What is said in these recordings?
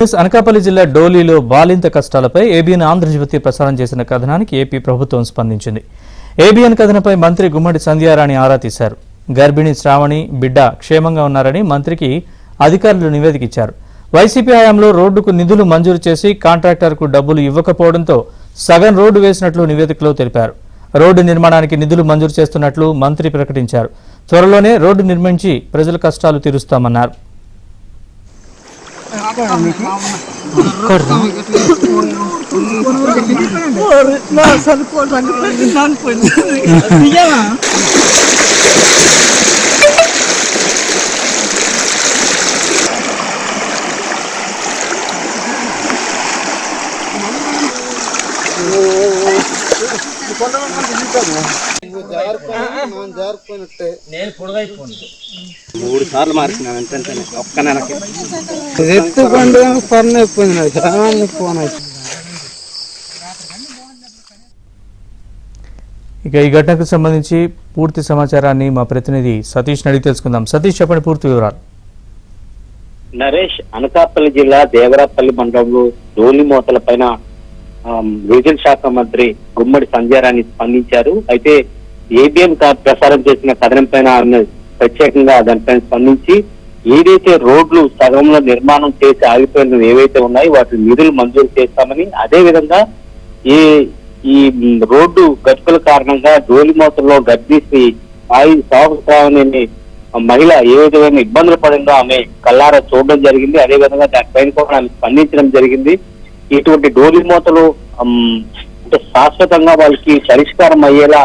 అనకాపల్లి జిల్లా డోలీలో బాలింత కష్టాలపై ఏబీఎన్ ఆంధ్రజ్యోతి ప్రసారం చేసిన కథనానికి ఏపీ ప్రభుత్వం స్పందించింది. ఏబీఎన్ కథనంపై మంత్రి గుమ్మడి సంధ్యారాణి ఆరా తీశారు. గర్భిణి శ్రావణి బిడ్డ క్షేమంగా ఉన్నారని మంత్రికి అధికారులు నివేదిక ఇచ్చారు. వైసీపీ హయాంలో రోడ్డుకు నిధులు మంజూరు చేసి కాంట్రాక్టర్కు డబ్బులు ఇవ్వకపోవడంతో సగం రోడ్డు వేసినట్లు నివేదికలో తెలిపారు. రోడ్డు నిర్మాణానికి నిధులు మంజూరు చేస్తున్నట్లు మంత్రి ప్రకటించారు. త్వరలోనే రోడ్డు నిర్మించి ప్రజల కష్టాలు తీరుస్తామన్నారు. మూడు సార్లు మార్చినా అంటే ఒక్క నెలకి ఇక ఈ ఘటనకు సంబంధించి పూర్తి సమాచారాన్ని మా ప్రతినిధి సతీష్ అడిగి తెలుసుకుందాం. సతీష్, చెప్పండి పూర్తి వివరాలు. నరేష్, అనకాపల్లి జిల్లా దేవరాపల్లి మండలంలో డోలి మోతల పైన విద్యుత్ శాఖ మంత్రి గుమ్మడి సంధ్యారాణి స్పందించారు. అయితే ఏబిఎన్ ప్రసారం చేసిన కథనం పైన ఆమె ప్రత్యేకంగా దానిపైన స్పందించి ఏదైతే రోడ్లు సగంలో నిర్మాణం చేసి ఆగిపోయిన ఏవైతే ఉన్నాయో వాటి నిధులు మంజూరు చేస్తామని, అదే విధంగా ఈ రోడ్డు గతుకుల కారణంగా డోలి మోతల్లో గర్భిణీ సాగుని మహిళ ఏ విధమైన ఇబ్బందులు పడిందో ఆమె కల్లారా చూడడం జరిగింది. అదే విధంగా దానిపైన కూడా ఆమె స్పందించడం జరిగింది. ఇటువంటి డోలి మోతలు అంటే శాశ్వతంగా వాళ్ళకి పరిష్కారం అయ్యేలా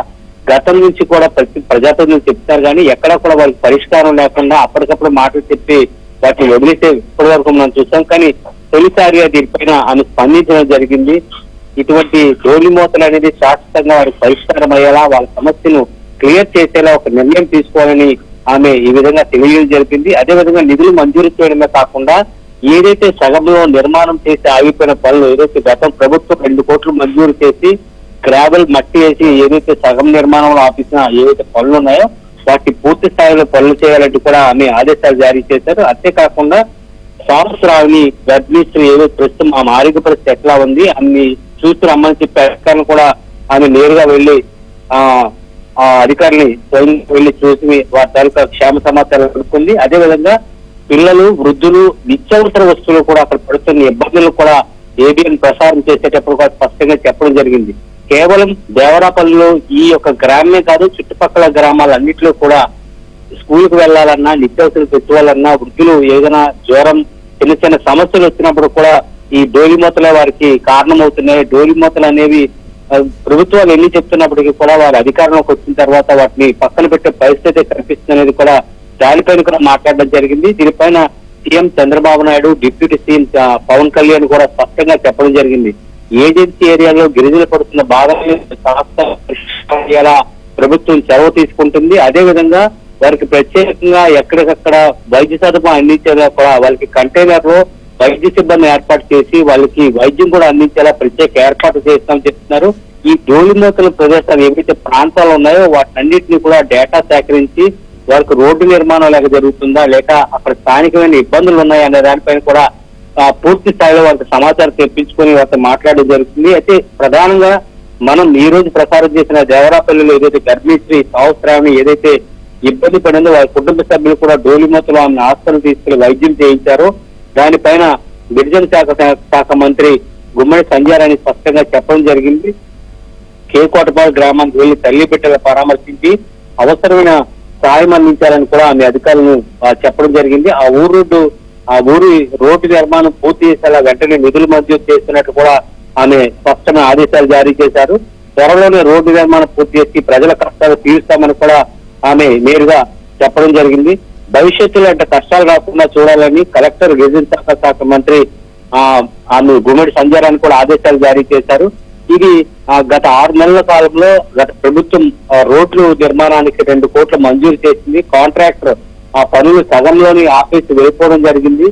గతం నుంచి కూడా ప్రజాప్రతినిధులు చెప్తారు, కానీ ఎక్కడా కూడా వాళ్ళకి పరిష్కారం లేకుండా అప్పటికప్పుడు మాటలు చెప్పి వాటిని వదిలేసే ఇప్పటి వరకు మనం చూసాం. కానీ తొలిసారిగా దీనిపైన ఆమె స్పందించడం జరిగింది. ఇటువంటి డోలి మోతలు అనేది శాశ్వతంగా వారికి పరిష్కారం అయ్యేలా, వాళ్ళ సమస్యను క్లియర్ చేసేలా ఒక నిర్ణయం తీసుకోవాలని ఆమె ఈ విధంగా తెలియజేయడం జరిగింది. అదేవిధంగా నిధులు మంజూరు చేయడమే కాకుండా ఏదైతే సగంలో నిర్మాణం చేసి ఆగిపోయిన పనులు, ఏదైతే గతం ప్రభుత్వం 2 కోట్లు మంజూరు చేసి గ్రావెల్ మట్టి వేసి ఏదైతే సగం నిర్మాణంలో ఆపించిన ఏవైతే పనులు ఉన్నాయో వాటి పూర్తి స్థాయిలో పనులు చేయాలంటే కూడా ఆమె ఆదేశాలు జారీ చేశారు. అంతేకాకుండా సంవత్సరాలని గర్భిణీ స్త్రీ ఏదో ప్రస్తుతం ఆమె ఆరోగ్య పరిస్థితి ఎట్లా ఉంది అన్ని చూసి రమ్మని చెప్పి అధికారులు కూడా ఆమె నేరుగా వెళ్లి అధికారులు స్వయంగా వెళ్లి చూసి వారి తాలూకా క్షేమ సమాచారం కనుక్కుంది. అదేవిధంగా పిల్లలు, వృద్ధులు, నిత్యావసర వస్తువులు కూడా అక్కడ పడుతున్న ఇబ్బందులు కూడా ఏబిఎన్ ప్రసారం చేసేటప్పుడు కూడా స్పష్టంగా చెప్పడం జరిగింది. కేవలం దేవరాపల్లిలో ఈ యొక్క గ్రామమే కాదు, చుట్టుపక్కల గ్రామాలన్నింటిలో కూడా స్కూల్కి వెళ్లాలన్నా, నిత్యావసరాలు పెట్టుకోవాలన్నా, వృద్ధులు ఏదైనా జ్వరం, చిన్న చిన్న సమస్యలు వచ్చినప్పుడు కూడా ఈ డోలి మూతలే వారికి కారణమవుతున్నాయి. డోలి మూతలు అనేవి ప్రభుత్వాలు ఎన్ని చెప్తున్నప్పటికీ కూడా వారి అధికారంలోకి వచ్చిన తర్వాత వాటిని పక్కన పెట్టే పరిస్థితి కనిపిస్తుంది అనేది కూడా దానిపైన కూడా మాట్లాడడం జరిగింది. దీనిపైన CM Chandrababu Naidu, deputy CM Pawan Kalyan కూడా స్పష్టంగా చెప్పడం జరిగింది. ఏజెన్సీ ఏరియాలో గిరిజనులు పడుతున్న బాధల్ని ప్రభుత్వం చొరవ తీసుకుంటుంది. అదే విధంగా వారికి ప్రత్యేకంగా ఎక్కడికక్కడ వైద్య సదుపాయం అందించేలా కూడా వాళ్ళకి కంటైనర్ లో వైద్య సిబ్బంది ఏర్పాటు చేసి వాళ్ళకి వైద్యం కూడా అందించేలా ప్రత్యేక ఏర్పాటు చేస్తామని చెప్తున్నారు. ఈ డోలి మూతల ప్రదేశాలు ఏవైతే ప్రాంతాలు ఉన్నాయో వాటన్నిటిని కూడా డేటా సేకరించి వారికి రోడ్డు నిర్మాణం లేక జరుగుతుందా, లేక అక్కడ స్థానికమైన ఇబ్బందులు ఉన్నాయా అనే దానిపైన కూడా పూర్తి స్థాయిలో వారికి సమాచారం తెప్పించుకొని వారితో మాట్లాడడం జరుగుతుంది. అయితే ప్రధానంగా మనం ఈ రోజు ప్రసారం చేసిన దేవరాపల్లిలో ఏదైతే గర్భిణీ స్త్రీ సంవత్సరాన్ని ఏదైతే ఇబ్బంది పడిందో వారి కుటుంబ సభ్యులు కూడా డోలి మూతలో ఆమె హాస్పిటల్ తీసుకుని వైద్యం చేయించారు. దానిపైన గిరిజన శాఖ మంత్రి గుమ్మడి సంధ్యారాణి స్పష్టంగా చెప్పడం జరిగింది. కేకోటపాడు గ్రామానికి వెళ్లి తల్లి బిడ్డల పరామర్శించి అవసరమైన సాయం అందించాలని కూడా ఆమె అధికారులను చెప్పడం జరిగింది. ఆ ఊరి రోడ్డు నిర్మాణం పూర్తి చేసేలా వెంటనే నిధులు మంజూరు చేస్తున్నట్టు కూడా ఆమె స్పష్టమైన ఆదేశాలు జారీ చేశారు. త్వరలోనే రోడ్డు నిర్మాణం పూర్తి చేసి ప్రజల కష్టాలు తీరుస్తామని కూడా ఆమె నేరుగా చెప్పడం జరిగింది. భవిష్యత్తులో అంటే కష్టాలు రాకుండా చూడాలని కలెక్టర్, గిరిజన శాఖ మంత్రి ఆమె గుమ్మడి సంధ్యారాణి కూడా ఆదేశాలు జారీ చేశారు. ఇది గత 6 నెలల కాలంలో గత ప్రభుత్వం రోడ్లు నిర్మాణానికి 2 కోట్లు మంజూరు చేసింది. కాంట్రాక్టర్ ఆ పనులు సగంలోని ఆపేసి వెళ్ళిపోవడం జరిగింది.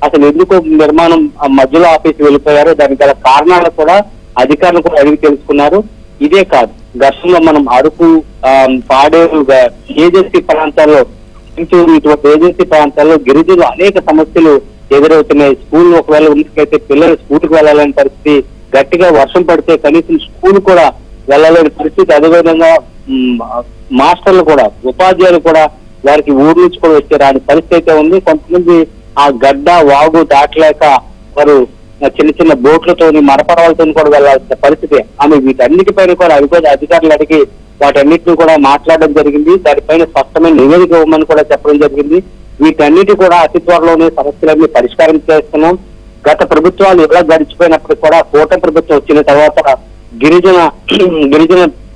అసలు ఎందుకు నిర్మాణం మధ్యలో ఆపేసి వెళ్ళిపోయారో దానికి గల కారణాలు కూడా అధికారులు కూడా అడిగి తెలుసుకున్నారు. ఇదే కాదు, గతంలో మనం అరకు, పాడేరు ఏజెన్సీ ప్రాంతాల్లో ఇటువంటి ఏజెన్సీ ప్రాంతాల్లో గిరిజనులు అనేక సమస్యలు ఎదురవుతున్నాయి. స్కూల్ ఒకవేళ ఉన్నట్లయితే పిల్లలు స్కూల్కి వెళ్ళాలని పరిస్థితి, గట్టిగా వర్షం పడితే కనీసం స్కూల్ కూడా వెళ్ళలేని పరిస్థితి. అదేవిధంగా మాస్టర్లు కూడా, ఉపాధ్యాయులు కూడా వారికి ఊరు నుంచి కూడా వచ్చే రాని పరిస్థితి అయితే ఉంది. కొంతమంది ఆ గడ్డ వాగు దాటలేక వారు చిన్న చిన్న బోట్లతోని మరపరాలతో కూడా వెళ్లాల్సిన పరిస్థితి. ఆమె వీటన్నిటిపైన కూడా అధికారులు అడిగి వాటన్నిటిని కూడా మాట్లాడడం జరిగింది. దానిపైన స్పష్టమైన నివేదిక ఇవ్వమని కూడా చెప్పడం జరిగింది. వీటన్నిటి కూడా అతి త్వరలోనే సమస్యలన్నీ పరిష్కారం చేస్తున్నాం. గత ప్రభుత్వాలు ఎలా గడిచిపోయినప్పుడు కూడా కూటమి ప్రభుత్వం వచ్చిన తర్వాత గిరిజన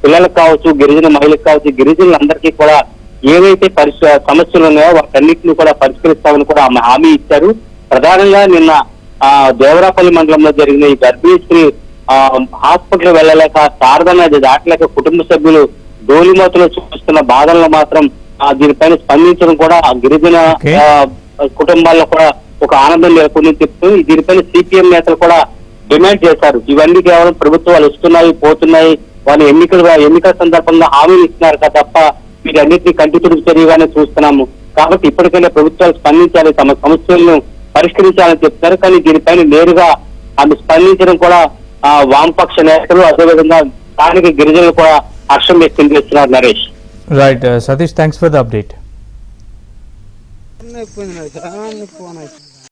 పిల్లలకు కావచ్చు, గిరిజన మహిళలకు కావచ్చు, గిరిజనులందరికీ కూడా ఏవైతే సమస్యలు ఉన్నాయో వాటన్నిటిని కూడా పరిష్కరిస్తామని కూడా ఆమె హామీ ఇచ్చారు. ప్రధానంగా నిన్న దేవరాపల్లి మండలంలో జరిగిన ఈ గర్భిణీ స్త్రీ హాస్పిటల్ వెళ్ళలేక, శారదా నది దాటలేక కుటుంబ సభ్యులు డోలిమోతలో చూపిస్తున్న బాధలను మాత్రం దీనిపైన స్పందించడం కూడా ఆ గిరిజన కుటుంబాల్లో కూడా ఒక ఆనందం నెలకొని చెప్తూ దీనిపైన సిపిఎం నేతలు కూడా డిమాండ్ చేశారు. ఇవన్నీ కేవలం ప్రభుత్వాలు వస్తున్నాయి పోతున్నాయి, వాళ్ళు ఎన్నికల సందర్భంగా హామీలు ఇస్తున్నారు కదా తప్ప వీటన్నిటిని కంటి తుడుపు చర్యగానే చూస్తున్నాము. కాబట్టి ఇప్పటికైనా ప్రభుత్వాలు స్పందించాలి, తమ సమస్యలను పరిష్కరించాలని చెప్తున్నారు. కానీ దీనిపైన నేరుగా ఆమె స్పందించడం కూడా వామపక్ష నేతలు, అదేవిధంగా స్థానిక గిరిజనులు కూడా హర్షం వ్యక్తం చేస్తున్నారు. Naresh. Right Satish, thanks for the update.